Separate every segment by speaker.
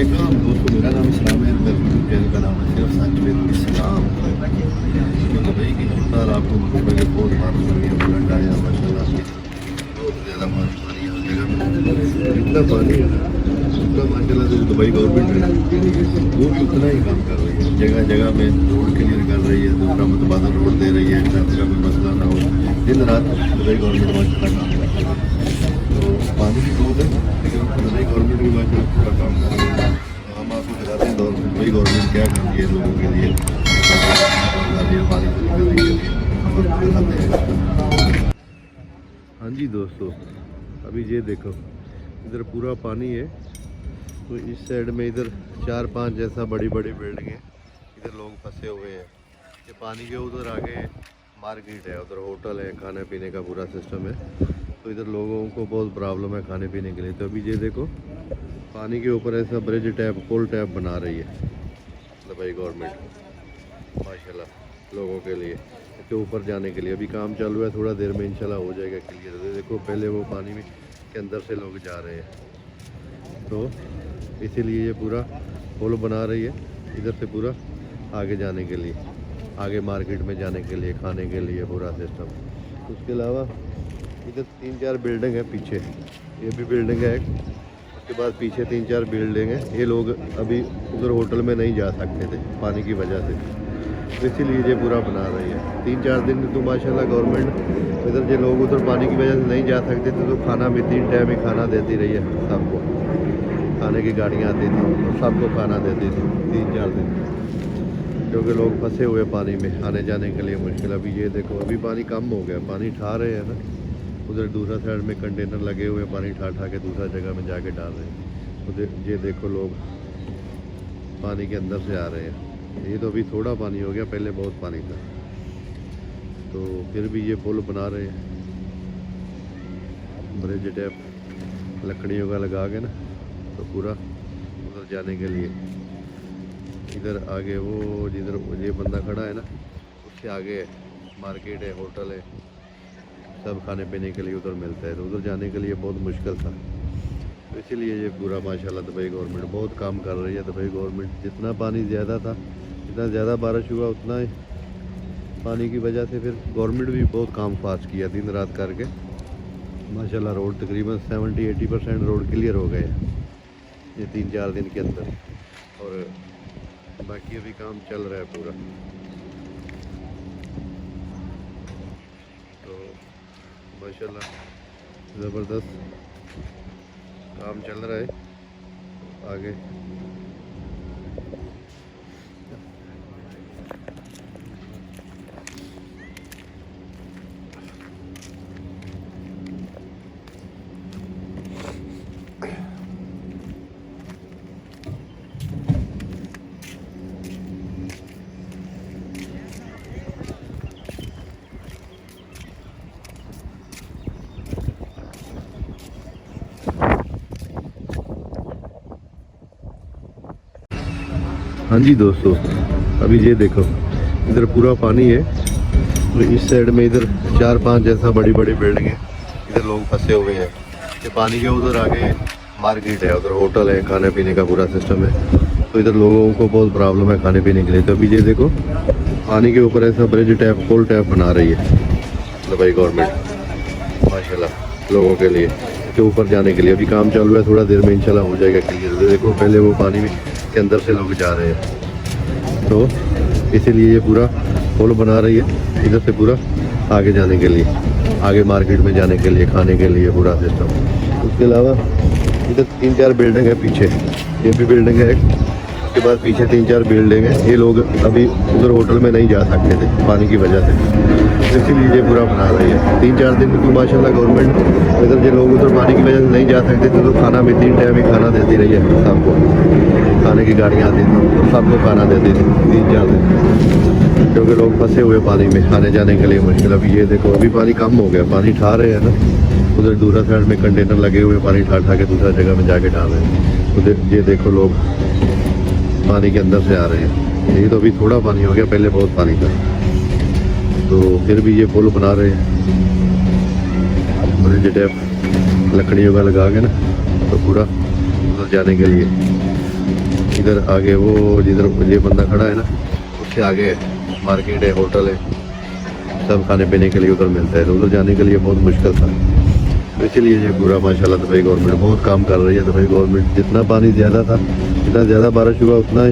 Speaker 1: अस्सलाम दोस्तों, मेरा नाम इस्लाम है। मेरे यूट्यूब चैनल का नाम है सिर्फ सच में इस्लाम। तो भाई की हड़ताल आपको मालूम है कि बहुत बारिश हो रही है, फ्लड आया माशाल्लाह से बहुत ज़्यादा पानी हर जगह। जितना पानी है ना उतना माशाल्लाह से दुबई गवर्नमेंट है वो भी उतना ही काम कर रही है। जगह जगह में रोड क्लियर कर रही है, दूसरा मुतबादल रोड दे रही है, ट्रैफिक का कोई मसला ना हो। दिन रात दुबई गवर्नमेंट माशाल्लाह काम कर रही है। तो पानी की बहुत है लेकिन दुबई गवर्नमेंट भी माशाल्लाह पूरा काम कर रही है। तो हम आपको बताते हैं दुबई गवर्नमेंट क्या कर रही है लोगों के लिए, पानी से निकलने के लिए हम आपको बताते हैं। हाँ जी दोस्तों, अभी ये देखो इधर पूरा पानी है। तो इस साइड में इधर 4-5 जैसा बड़ी बड़ी बिल्डिंग है, इधर लोग फंसे हुए हैं। ये पानी के उधर आगे मार्केट है, उधर होटल है, खाने पीने का पूरा सिस्टम है। तो इधर लोगों को बहुत प्रॉब्लम है खाने पीने के लिए। तो अभी ये देखो पानी के ऊपर ऐसा ब्रिज टैप पुल टैप बना रही है दुबई गवर्नमेंट माशाल्लाह लोगों के लिए, इसके ऊपर जाने के लिए। अभी काम चालू है, थोड़ा देर में इंशाल्लाह हो जाएगा क्लियर। तो देखो पहले वो पानी में के अंदर से लोग जा रहे हैं, तो इसीलिए ये पूरा पुल बना रही है इधर से पूरा आगे जाने के लिए, आगे मार्केट में जाने के लिए, खाने के लिए पूरा सिस्टम। उसके अलावा इधर 3-4 बिल्डिंग है पीछे, ये भी बिल्डिंग है एक। उसके बाद पीछे 3-4 बिल्डिंग है। ये लोग अभी उधर होटल में नहीं जा सकते थे पानी की वजह से, तो इसीलिए ये पूरा बना रही है। 3-4 दिन तो माशाल्लाह गवर्नमेंट इधर जो लोग उधर पानी की वजह से नहीं जा सकते थे तो खाना भी 3 टाइम ही खाना देती रही है सबको। खाने की गाड़ियाँ आती थी तो सबको खाना देती थी 3-4 दिन, क्योंकि लोग फंसे हुए पानी में, आने जाने के लिए मुश्किल। अभी ये देखो अभी पानी कम हो गया, पानी ठा रहे हैं ना, उधर दूसरा साइड में कंटेनर लगे हुए, पानी ठा के दूसरा जगह में जाके डाल रहे हैं। तो ये देखो लोग पानी के अंदर से आ रहे हैं। ये तो अभी थोड़ा पानी हो गया, पहले बहुत पानी था। तो फिर भी ये पुल बना रहे हैं ब्रिज टैप लकड़ियों का लगा के ना, तो पूरा उधर जाने के लिए। इधर आगे वो जिधर ये बंदा खड़ा है ना उससे आगे मार्केट है, होटल है, सब खाने पीने के लिए उधर मिलता है। तो उधर जाने के लिए बहुत मुश्किल था, तो इसीलिए ये पूरा माशाल्लाह दुबई गवर्नमेंट बहुत काम कर रही है। दुबई गवर्नमेंट जितना पानी ज़्यादा था, जितना ज़्यादा बारिश हुआ उतना ही पानी की वजह से फिर गवर्नमेंट भी बहुत काम फास्ट किया दिन रात करके माशाल्लाह। रोड तकरीबन 70-80% रोड क्लियर हो गए ये 3-4 दिन के अंदर, और बाकी अभी काम चल रहा है पूरा। तो माशाल्लाह ज़बरदस्त काम चल रहा है आगे। हाँ जी दोस्तों, अभी ये देखो इधर पूरा पानी है। तो इस साइड में इधर 4-5 जैसा बड़ी बड़ी बिल्डिंग है, इधर लोग फंसे हुए हैं। ये पानी के उधर आगे मार्केट है, उधर होटल है, खाने पीने का पूरा सिस्टम है। तो इधर लोगों को बहुत प्रॉब्लम है खाने पीने के लिए। तो अभी ये देखो पानी के ऊपर ऐसा ब्रिज टैप पुल टैप बना रही है दुबई गवर्नमेंट माशाल्लाह लोगों के लिए, के ऊपर जाने के लिए। अभी काम चालू है, थोड़ा देर में इंशाल्लाह हो जाएगा क्लियर। तो देखो पहले वो पानी में के अंदर से लोग जा रहे हैं, तो इसीलिए ये पूरा पुल बना रही है इधर से पूरा आगे जाने के लिए, आगे मार्केट में जाने के लिए, खाने के लिए पूरा सिस्टम। उसके अलावा इधर 3-4 बिल्डिंग है पीछे, ये भी बिल्डिंग है एक। उसके बाद पीछे 3-4 बिल्डिंग है। ये लोग अभी उधर होटल में नहीं जा सकते थे पानी की वजह से, इसीलिए ये पूरा बना रही है। 3-4 दिन तो माशाल्लाह गवर्नमेंट इधर जो लोग उधर पानी की वजह से नहीं जा सकते थे तो खाना भी 3 टाइम ही खाना देती रही है सबको। खाने की गाड़ियाँ आती थी तो सबको खाना देती थी 3-4 दिन, क्योंकि लोग फंसे हुए पानी में, आने जाने के लिए मुश्किल। अभी ये देखो अभी पानी कम हो गया, पानी ठा रहे हैं ना, उधर दूसरा साइड में कंटेनर लगे हुए, पानी ठा के दूसरा जगह में जाके डाल रहे हैं। उधर ये देखो लोग पानी के अंदर से आ रहे हैं। ये तो अभी थोड़ा पानी हो गया, पहले बहुत पानी था। तो फिर भी ये पुल बना रहे हैं ब्रिज टैप लकड़ियों का लगा के ना, तो पूरा उधर जाने के लिए। इधर आगे वो जिधर ये बंदा खड़ा है ना, उससे आगे मार्केट है, होटल है, सब खाने पीने के लिए उधर मिलता है। तो उधर जाने के लिए बहुत मुश्किल था। तो इसीलिए ये पूरा माशाल्लाह दुबई गवर्नमेंट बहुत काम कर रही है। दुबई गवर्नमेंट, जितना पानी ज़्यादा था, जितना ज़्यादा बारिश हुआ, उतना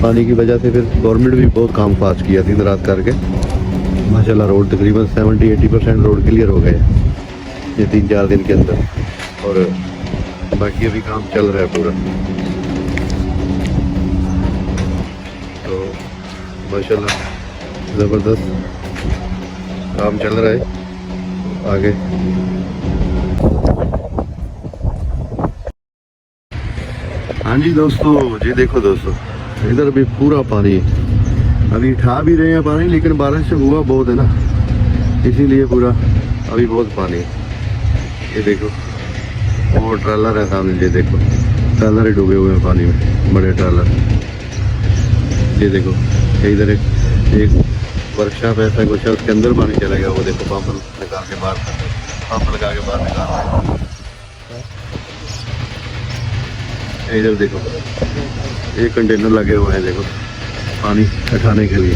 Speaker 1: पानी की वजह से फिर गवर्नमेंट भी बहुत काम फास्ट किया दिन रात करके। माशाल्लाह रोड तकरीबन 70-80% रोड क्लियर हो गए ये 3-4 दिन के अंदर, और बाकी अभी काम चल रहा है पूरा। तो माशाल्लाह ज़बरदस्त काम चल रहा है आगे। हाँ जी दोस्तों, जी देखो दोस्तों, इधर भी पूरा पानी है। अभी उठा भी रहे हैं पानी, लेकिन बारिश से हुआ बहुत है ना, इसीलिए पूरा अभी बहुत पानी है। ये देखो वो ट्रैलर है सामने, ये देखो ट्रैलर ही डूबे हुए हैं पानी में, बड़े ट्रैलर। ये देखो इधर एक वर्कशॉप ऐसा कुछ है, उसके अंदर पानी चला गया। वो देखो पंप निकाल के बाहर, पंप लगा के बाहर निकाल रहे हैं। इधर देखो एक कंटेनर लगे हुए हैं, देखो पानी उठाने के लिए,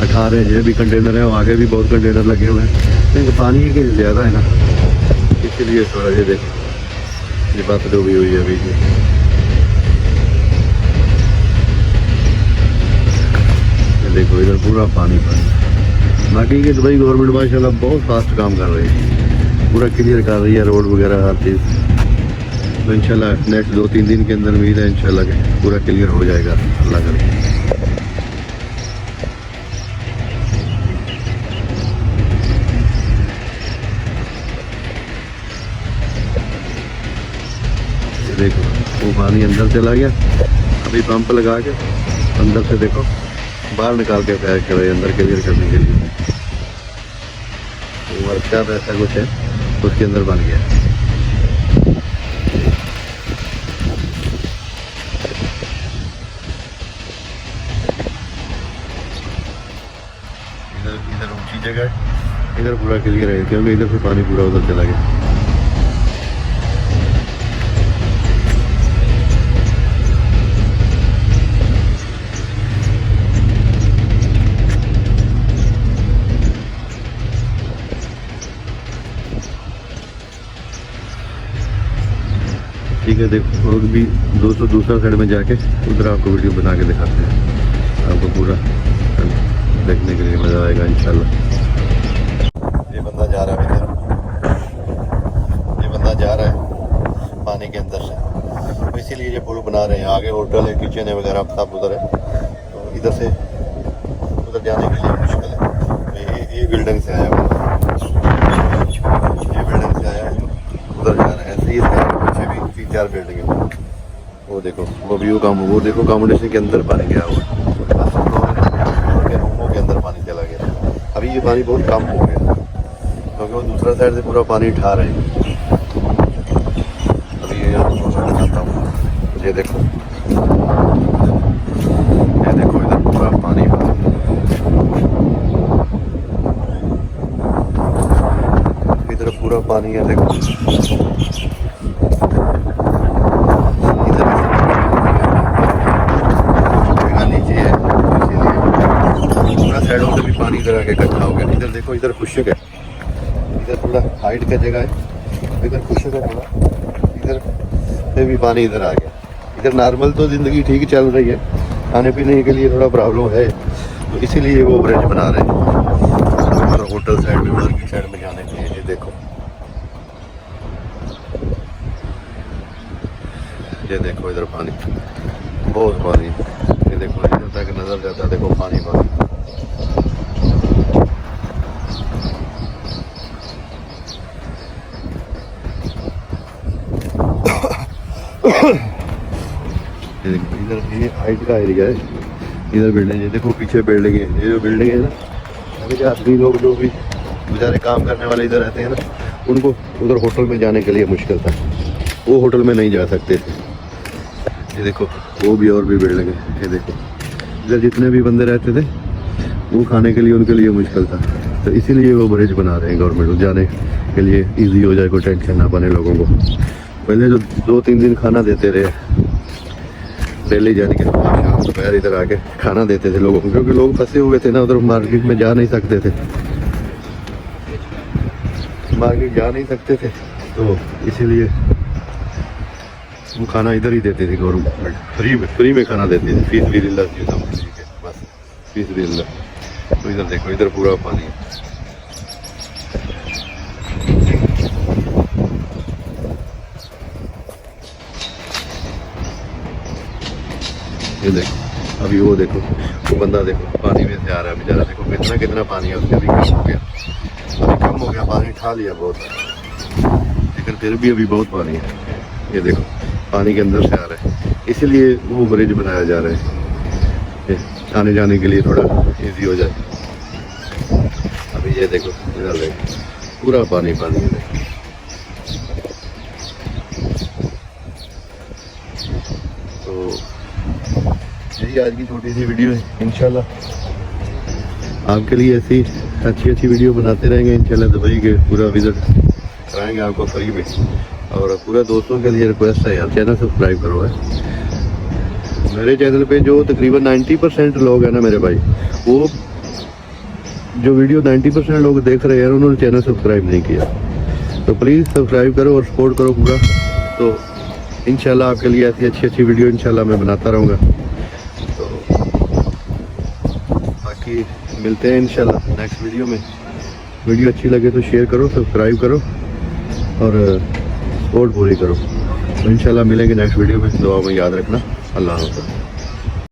Speaker 1: उठा रहे हैं। ये भी कंटेनर है, आगे भी बहुत कंटेनर लगे हुए हैं, लेकिन पानी की ज़्यादा है ना, इसीलिए थोड़ा। ये देखो ये बात डूबी हुई है अभी। ये देखो इधर पूरा पानी पानी। बाकी के दुबई गवर्नमेंट माशाल्लाह बहुत फास्ट काम कर रही है, पूरा क्लियर कर रही है रोड वगैरह हर चीज़। तो इंशाल्लाह नेक्स्ट 2-3 दिन के अंदर उम्मीद है इंशाल्लाह के पूरा क्लियर हो जाएगा, अल्लाह करे। देखो वो पानी अंदर चला गया, अभी पंप लगा के अंदर से देखो बाहर निकाल के पैक करे अंदर क्लियर करने के लिए। तो वर्कशॉप ऐसा कुछ है, उसके अंदर बन गया। इधर ऊंची जगह है, इधर पूरा क्लियर है, क्योंकि इधर से पानी पूरा उधर चला गया। ठीक है, देखो और भी दोस्तों दूसरा साइड में जाके उधर आपको वीडियो बना के दिखाते हैं, आपको पूरा देखने के लिए मज़ा आएगा इंशाल्लाह। ये बंदा जा रहा है इधर, ये बंदा जा रहा है पानी के अंदर से, तो इसीलिए ये पुल बना रहे हैं। आगे होटल है, किचन है वगैरह सब उधर है, तो इधर से उधर जाने के लिए मुश्किल है। ये बिल्डिंग से आया हुआ, ये बिल्डिंग से आया है, उधर जा रहा है। ऐसे ही पीछे भी 3-4 बिल्डिंग है। वो देखो वो व्यू का, वो देखो कॉम्बिनेशन के अंदर पानी गया हुआ, रूमों के अंदर पानी चला गया। अभी ये पानी बहुत कम हो गया, क्योंकि वो दूसरा साइड से पूरा पानी उठा रहे हैं। अभी ये दिखाता हूँ, ये देखो इधर पूरा पानी इधर पूरा पानी है। देखो साइडों से भी पानी इधर आके इकट्ठा हो गया। इधर देखो इधर खुशक है, इधर थोड़ा हाइट का जगह है, इधर खुशक है थोड़ा, इधर से भी पानी इधर आ गया। इधर नॉर्मल तो ज़िंदगी ठीक चल रही है, खाने पीने के लिए थोड़ा प्रॉब्लम है, तो इसीलिए वो ब्रिज बना रहे हैं और होटल साइड में, मार्केट साइड में जाने के लिए। ये देखो इधर पानी, बहुत पानी। ये देखो इधर तक नजर जाता है, देखो पानी पानी। इधर ये हाइट का एरिया है, इधर बिल्डिंग है, देखो पीछे बिल्डिंग है। ये जो बिल्डिंग है ना, अभी जो आदमी लोग जो भी बेचारे काम करने वाले इधर रहते हैं ना, उनको उधर होटल में जाने के लिए मुश्किल था, वो होटल में नहीं जा सकते थे। ये देखो वो भी और भी बिल्डिंग है। ये देखो इधर जितने भी बंदे रहते थे, वो खाने के लिए उनके लिए मुश्किल था, तो इसीलिए वो ब्रिज बना रहे हैं गवर्नमेंट, जाने के लिए ईजी हो जाए, कोई टेंशन ना बने लोगों को। पहले जो 2-3 दिन खाना देते रहे, दिल्ली जाने के बाद शाम दोपहर इधर आके खाना देते थे लोगों को, क्योंकि लोग फंसे हुए थे ना उधर, मार्केट में जा नहीं सकते थे, मार्केट जा नहीं सकते थे, तो इसीलिए वो खाना इधर ही देते थे गवर्नमेंट, फ्री में खाना देते थे, फीस भी दिल्ला बस, फीस भी दिल्ला। तो इधर देखो, इधर पूरा पानी है। ये देखो, अभी वो देखो, वो बंदा देखो पानी में से आ रहा है बेचारा, देखो कितना पानी है उसके, अभी कम हो गया, कम हो गया, पानी ठा लिया बहुत, लेकिन फिर भी अभी बहुत पानी है। ये देखो पानी के अंदर से आ रहा है, इसीलिए वो ब्रिज बनाया जा रहा है, आने जाने के लिए थोड़ा इजी हो जाए। अभी ये देखो इधर देखो, पूरा पानी पानी है। तो यही आज की छोटी सी वीडियो है, इंशाल्लाह आपके लिए ऐसी अच्छी वीडियो बनाते रहेंगे इंशाल्लाह। दुबई के पूरा विजिट कराएंगे आपको फ्री में। और पूरा दोस्तों के लिए रिक्वेस्ट है यार, चैनल सब्सक्राइब करो है। मेरे चैनल पे जो तकरीबन 90% लोग हैं ना मेरे भाई, वो जो वीडियो 90% लोग देख रहे हैं उन्होंने चैनल सब्सक्राइब नहीं किया, तो प्लीज़ सब्सक्राइब करो और सपोर्ट करो पूरा। तो इंशाल्लाह आपके लिए ऐसी अच्छी वीडियो इंशाल्लाह मैं बनाता रहूँगा। तो बाकी मिलते हैं इंशाल्लाह नेक्स्ट वीडियो में। वीडियो अच्छी लगे तो शेयर करो, सब्सक्राइब करो और सपोर्ट पूरी करो। तो इंशाल्लाह मिलेंगे नेक्स्ट वीडियो में। दुआ में याद रखना। अल्लाह हाफ़िज़।